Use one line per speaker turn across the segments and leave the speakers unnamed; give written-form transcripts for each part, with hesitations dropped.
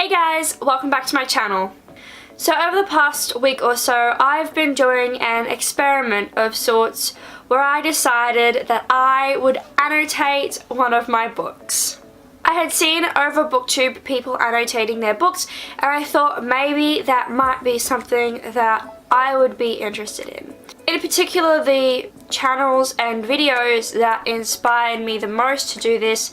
Hey guys, welcome back to my channel. So over the past week or so, I've been doing an experiment of sorts where I decided that I would annotate one of my books. I had seen over BookTube people annotating their books, and I thought maybe that might be something that I would be interested in. In particular, the channels and videos that inspired me the most to do this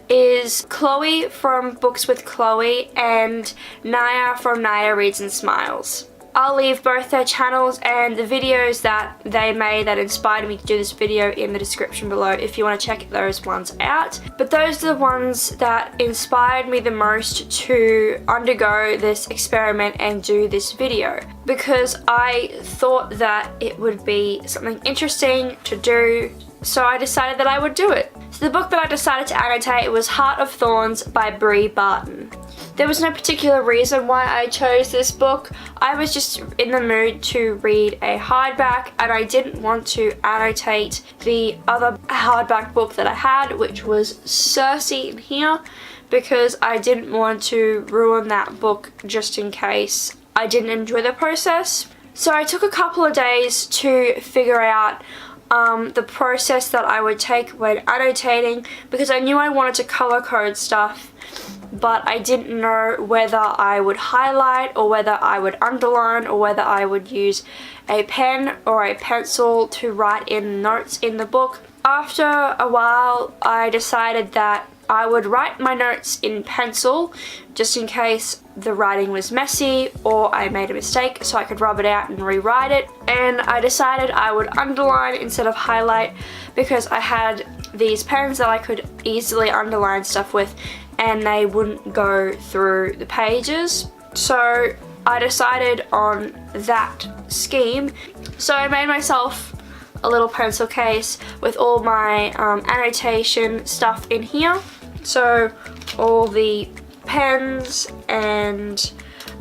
is Chloe from Books with Chloe and Naya from Naya Reads and Smiles. I'll leave both their channels and the videos that they made that inspired me to do this video in the description below if you want to check those ones out. But those are the ones that inspired me the most to undergo this experiment and do this video, because I thought that it would be something interesting to do, so I decided that I would do it. So the book that I decided to annotate was Heart of Thorns by Brie Barton. There was no particular reason why I chose this book. I was just in the mood to read a hardback, and I didn't want to annotate the other hardback book that I had, which was Circe in here, because I didn't want to ruin that book just in case I didn't enjoy the process. So I took a couple of days to figure out the process that I would take when annotating, because I knew I wanted to color code stuff, but I didn't know whether I would highlight or whether I would underline or whether I would use a pen or a pencil to write in notes in the book. After a while, I decided that I would write my notes in pencil just in case the writing was messy or I made a mistake, so I could rub it out and rewrite it. And I decided I would underline instead of highlight because I had these pens that I could easily underline stuff with and they wouldn't go through the pages. So I decided on that scheme. So I made myself a little pencil case with all my annotation stuff in here. So all the pens, and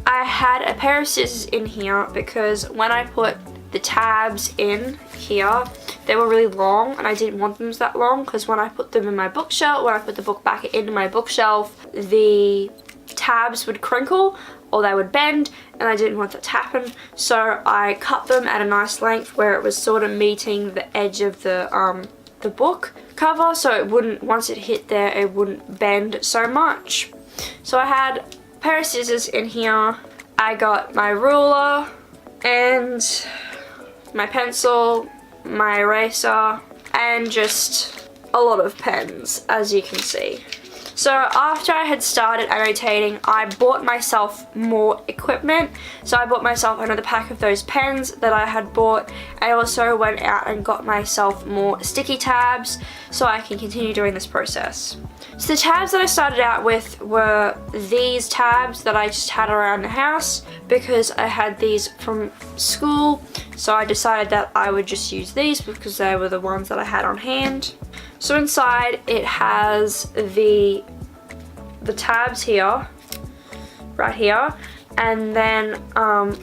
I had a pair of scissors in here because when I put the tabs in here, they were really long and I didn't want them that long, because when I put them in my bookshelf, when I put the book back into my bookshelf, the tabs would crinkle or they would bend, and I didn't want that to happen. So I cut them at a nice length where it was sort of meeting the edge of the book cover, so it wouldn't, once it hit there, it wouldn't bend so much. So I had a pair of scissors in here. I got my ruler and my pencil, my eraser, and just a lot of pens, as you can see. So after I had started annotating, I bought myself more equipment. So I bought myself another pack of those pens that I had bought. I also went out and got myself more sticky tabs so I can continue doing this process. So the tabs that I started out with were these tabs that I just had around the house because I had these from school. So I decided that I would just use these because they were the ones that I had on hand. So inside it has the tabs here, right here, and then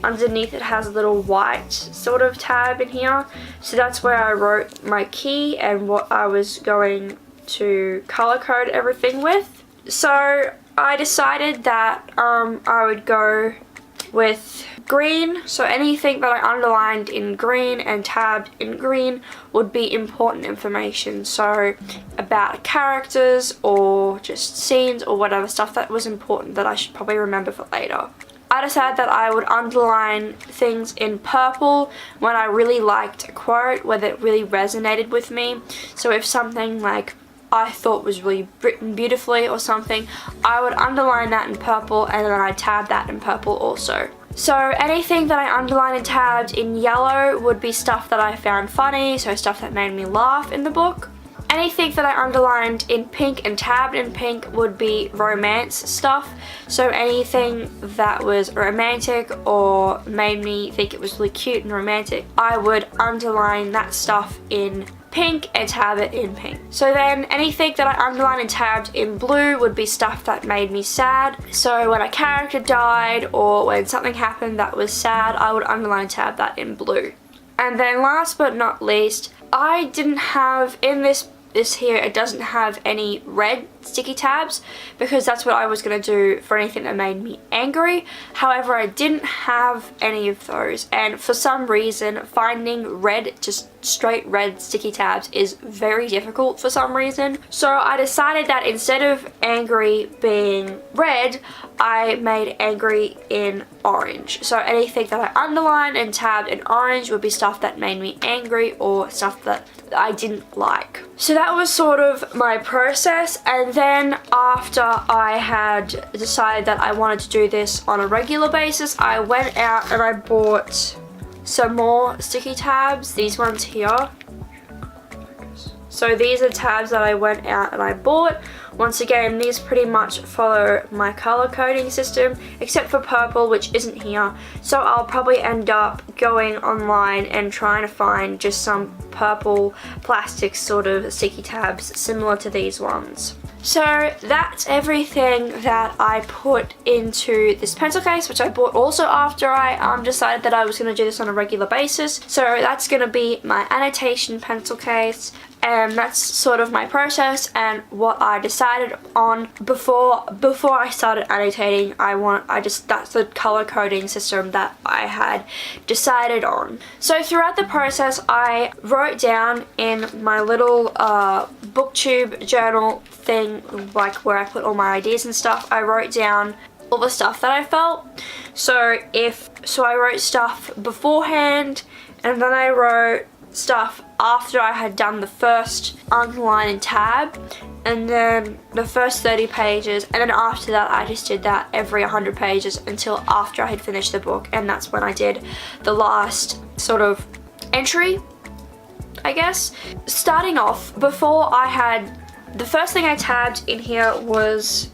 underneath it has a little white sort of tab in here. So that's where I wrote my key and what I was going to color code everything with. So I decided that I would go with green, so anything that I underlined in green and tabbed in green would be important information, so about characters or just scenes or whatever stuff that was important that I should probably remember for later. I decided that I would underline things in purple when I really liked a quote, whether it really resonated with me. So if something like I thought was really written beautifully or something, I would underline that in purple and then I'd tab that in purple also. So anything that I underlined and tabbed in yellow would be stuff that I found funny, so stuff that made me laugh in the book. Anything that I underlined in pink and tabbed in pink would be romance stuff. So anything that was romantic or made me think it was really cute and romantic, I would underline that stuff in pink and tab it in pink. So then anything that I underlined and tabbed in blue would be stuff that made me sad. So when a character died or when something happened that was sad, I would underline and tab that in blue. And then last but not least, I didn't have in this here, it doesn't have any red sticky tabs because that's what I was going to do for anything that made me angry. However, I didn't have any of those, and for some reason finding red, just straight red sticky tabs is very difficult for some reason. So I decided that instead of angry being red, I made angry in orange. So anything that I underlined and tabbed in orange would be stuff that made me angry or stuff that I didn't like. So that was sort of my process, and then after I had decided that I wanted to do this on a regular basis, I went out and I bought some more sticky tabs, these ones here. So these are tabs that I went out and I bought. Once again, these pretty much follow my color coding system, except for purple, which isn't here. So I'll probably end up going online and trying to find just some purple plastic sort of sticky tabs similar to these ones. So that's everything that I put into this pencil case, which I bought also after I decided that I was going to do this on a regular basis. So that's going to be my annotation pencil case, and that's sort of my process and what I decided on before I started annotating. That's the color coding system that I had decided on. So throughout the process, I wrote down in my little booktube journal thing, like where I put all my ideas and stuff, I wrote down all the stuff that I felt. So I wrote stuff beforehand, and then I wrote stuff after I had done the first underline and tab, and then the first 30 pages, and then after that I just did that every 100 pages until after I had finished the book, and that's when I did the last sort of entry, I guess. Starting off, the first thing I tabbed in here was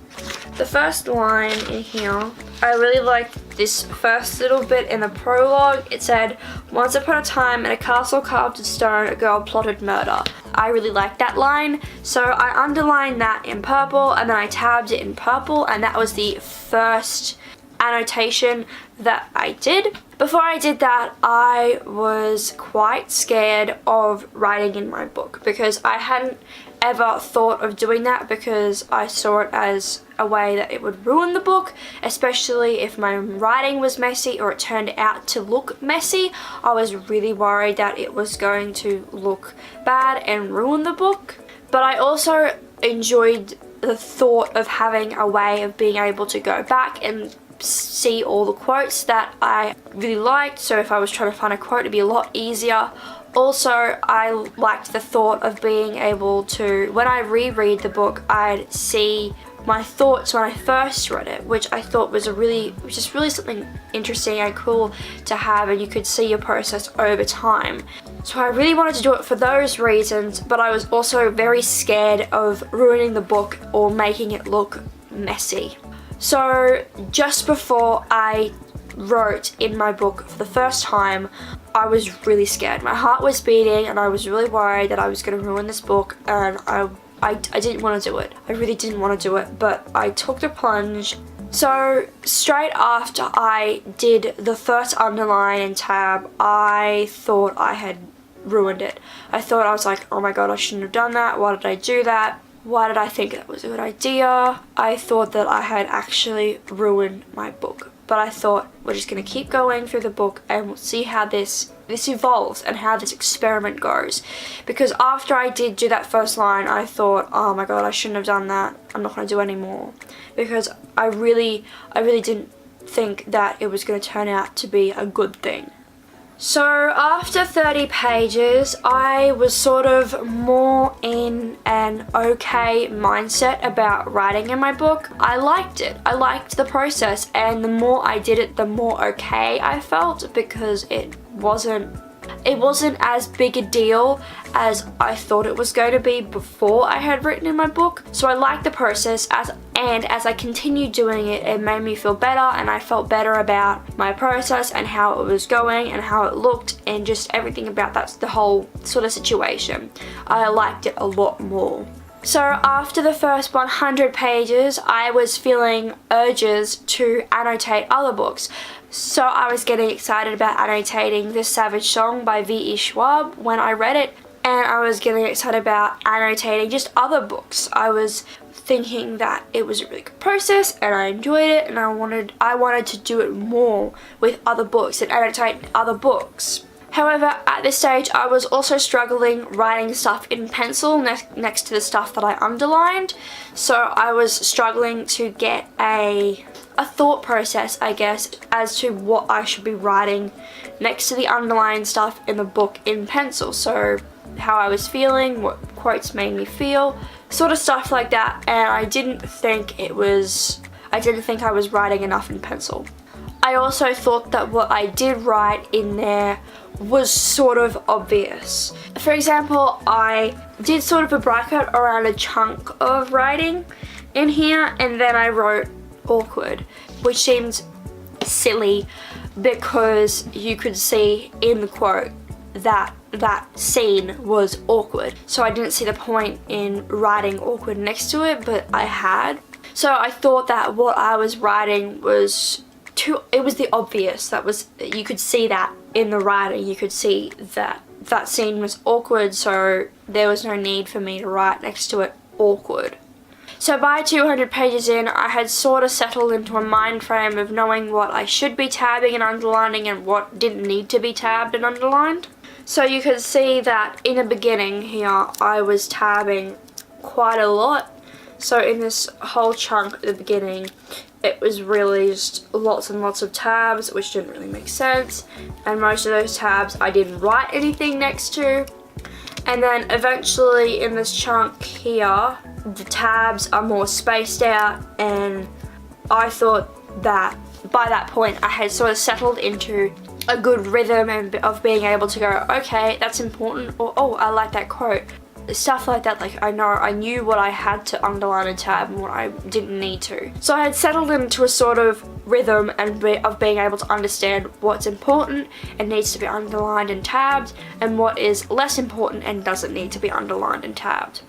the first line in here. I really liked this first little bit in the prologue. It said, "Once upon a time in a castle carved of stone, a girl plotted murder." I really liked that line, so I underlined that in purple, and then I tabbed it in purple, and that was the first annotation that I did. Before I did that, I was quite scared of writing in my book because I hadn't ever thought of doing that, because I saw it as a way that it would ruin the book, especially if my writing was messy or it turned out to look messy. I was really worried that it was going to look bad and ruin the book. But I also enjoyed the thought of having a way of being able to go back and see all the quotes that I really liked. So if I was trying to find a quote, it'd be a lot easier. Also, I liked the thought of being able to, when I reread the book, I'd see my thoughts when I first read it, which I thought was just really something interesting and cool to have, and you could see your process over time. So I really wanted to do it for those reasons, but I was also very scared of ruining the book or making it look messy. So just before I wrote in my book for the first time, I was really scared. My heart was beating and I was really worried that I was going to ruin this book, and I didn't want to do it. I really didn't want to do it, but I took the plunge. So straight after I did the first underline and tab, I thought I had ruined it. I was like, oh my god, I shouldn't have done that. Why did I do that? Why did I think that was a good idea? I thought that I had actually ruined my book. But I thought, we're just going to keep going through the book and we'll see how this evolves and how this experiment goes. Because after I did do that first line, I thought, oh my god, I shouldn't have done that. I'm not going to do it anymore. Because I really didn't think that it was going to turn out to be a good thing. So after 30 pages, I was sort of more in an okay mindset about writing in my book. I liked it. I liked the process, and the more I did it, the more okay I felt, because it wasn't as big a deal as I thought it was going to be before I had written in my book. So I liked the process, and as I continued doing it, it made me feel better, and I felt better about my process and how it was going and how it looked and just everything about the whole sort of situation. I liked it a lot more. So after the first 100 pages, I was feeling urges to annotate other books. So I was getting excited about annotating The Savage Song by V.E. Schwab when I read it, and I was getting excited about annotating just other books. I was thinking that it was a really good process and I enjoyed it, and I wanted to do it more with other books and annotate other books. However, at this stage I was also struggling writing stuff in pencil next to the stuff that I underlined. So I was struggling to get a thought process, I guess, as to what I should be writing next to the underlined stuff in the book in pencil. So how I was feeling, what quotes made me feel, sort of stuff like that, and I didn't think I was writing enough in pencil. I also thought that what I did write in there was sort of obvious. For example, I did sort of a bracket around a chunk of writing in here, and then I wrote awkward, which seems silly because you could see in the quote that that scene was awkward. So I didn't see the point in writing awkward next to it, but I had. So I thought that what I was writing was it was the obvious. You could see that in the writing. You could see that that scene was awkward, so there was no need for me to write next to it awkward. So by 200 pages in, I had sort of settled into a mind frame of knowing what I should be tabbing and underlining and what didn't need to be tabbed and underlined. So you can see that in the beginning here, I was tabbing quite a lot. So in this whole chunk at the beginning, it was really just lots and lots of tabs, which didn't really make sense. And most of those tabs I didn't write anything next to. And then eventually in this chunk here, the tabs are more spaced out, and I thought that by that point I had sort of settled into a good rhythm and of being able to go, okay, that's important, or oh, I like that quote. Stuff like that, like I knew what I had to underline and tab and what I didn't need to. So I had settled into a sort of rhythm of being able to understand what's important and needs to be underlined and tabbed, and what is less important and doesn't need to be underlined and tabbed.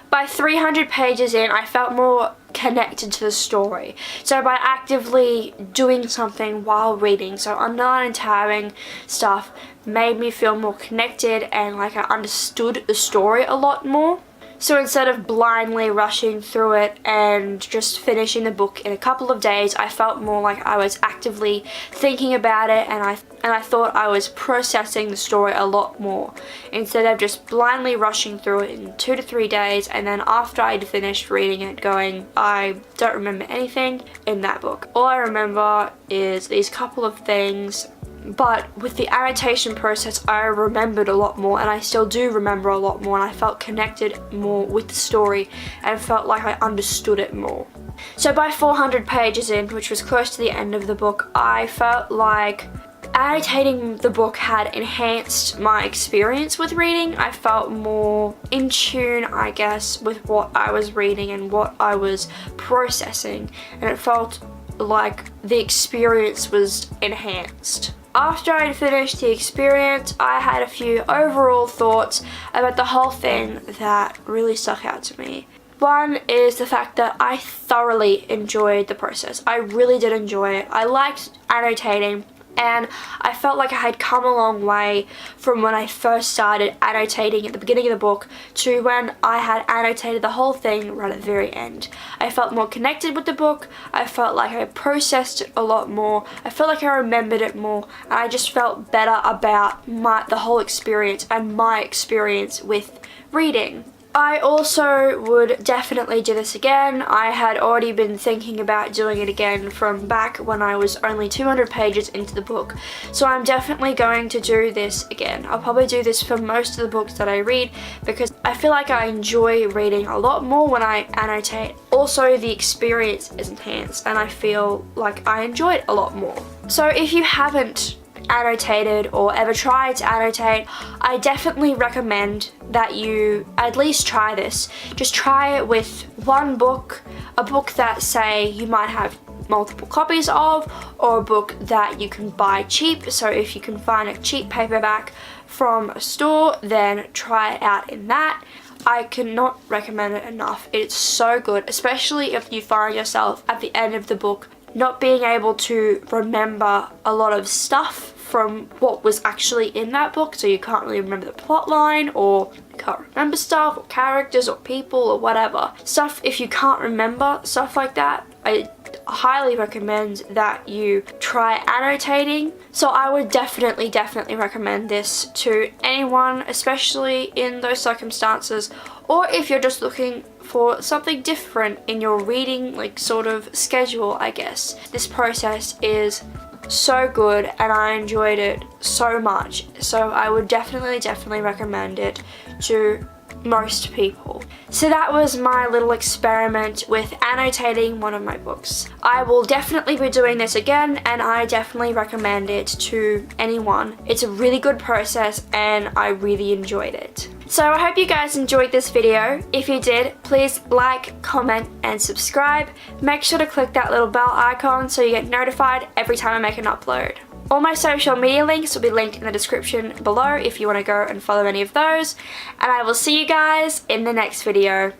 By 300 pages in, I felt more connected to the story. So by actively doing something while reading, so underlining and tabbing stuff made me feel more connected and like I understood the story a lot more. So instead of blindly rushing through it and just finishing the book in a couple of days, I felt more like I was actively thinking about it, and I thought I was processing the story a lot more instead of just blindly rushing through it in 2 to 3 days, and then after I'd finished reading it going, I don't remember anything in that book. All I remember is these couple of things. But with the annotation process, I remembered a lot more, and I still do remember a lot more, and I felt connected more with the story and felt like I understood it more. So by 400 pages in, which was close to the end of the book, I felt like annotating the book had enhanced my experience with reading. I felt more in tune, I guess, with what I was reading and what I was processing, and it felt like the experience was enhanced. After I had finished the experience, I had a few overall thoughts about the whole thing that really stuck out to me. One is the fact that I thoroughly enjoyed the process. I really did enjoy it. I liked annotating, and I felt like I had come a long way from when I first started annotating at the beginning of the book to when I had annotated the whole thing right at the very end. I felt more connected with the book. I felt like I processed it a lot more. I felt like I remembered it more, and I just felt better about the whole experience and my experience with reading. I also would definitely do this again. I had already been thinking about doing it again from back when I was only 200 pages into the book. So I'm definitely going to do this again. I'll probably do this for most of the books that I read because I feel like I enjoy reading a lot more when I annotate. Also, the experience is enhanced and I feel like I enjoy it a lot more. So if you haven't annotated or ever tried to annotate, I definitely recommend that you at least try this. Just try it with one book, a book that say you might have multiple copies of, or a book that you can buy cheap. So if you can find a cheap paperback from a store, then try it out in that. I cannot recommend it enough. It's so good, especially if you find yourself at the end of the book not being able to remember a lot of stuff from what was actually in that book, so you can't really remember the plot line, or you can't remember stuff, or characters, or people, or whatever. Stuff, if you can't remember stuff like that, I highly recommend that you try annotating. So I would definitely recommend this to anyone, especially in those circumstances, or if you're just looking for something different in your reading, like, sort of schedule, I guess. This process is so good and I enjoyed it so much, so I would definitely recommend it to most people. So that was my little experiment with annotating one of my books. I will definitely be doing this again, and I definitely recommend it to anyone. It's a really good process and I really enjoyed it. So I hope you guys enjoyed this video. If you did, please like, comment and subscribe. Make sure to click that little bell icon so you get notified every time I make an upload. All my social media links will be linked in the description below if you want to go and follow any of those. And I will see you guys in the next video.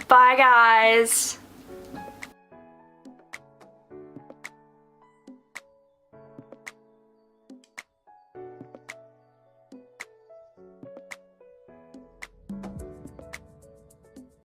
Bye guys!